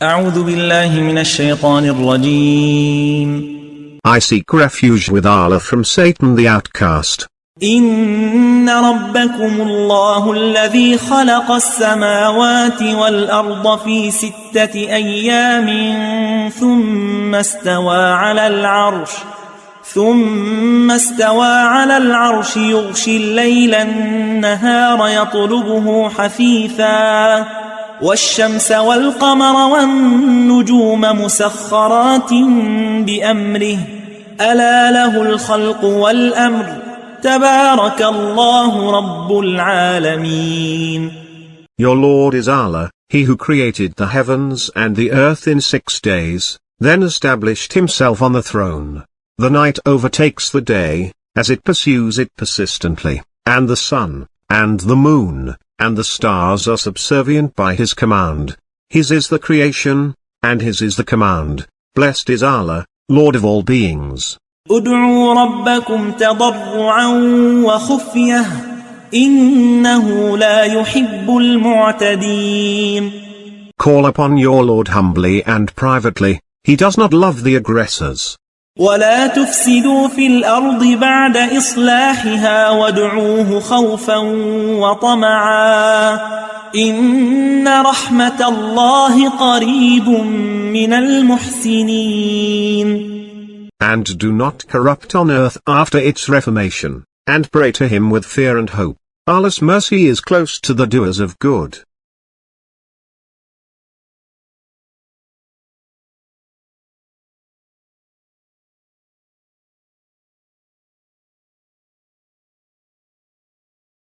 أعوذ بالله من الشيطان الرجيم. I seek refuge with Allah from Satan the outcast. إن ربكم الله الذي خلق السماوات والأرض في 6 أيام ثم استوى على العرش يغشي الليل النهار يطلبه حثيثا والشمس والقمر والنجوم مسخرات بأمره ألا له الخلق والأمر تبارك الله رب العالمين. Your Lord is Allah, He who created the heavens and the earth in 6 days, then established Himself on the throne. The night overtakes the day, as it pursues it persistently, and the sun, and the moon, and the stars are subservient by His command. His is the creation, and His is the command. Blessed is Allah, Lord of all beings. ادعوا ربكم تضرعا وخفية إنه لا يحب المعتدين. Call upon your Lord humbly and privately, He does not love the aggressors. ولا تفسدوا في الأرض بعد إصلاحها وادعوه خوفا وطمعا إن رحمة الله قريب من المحسنين. And do not corrupt on earth after its reformation, and pray to Him with fear and hope. Allah's mercy is close to the doers of good.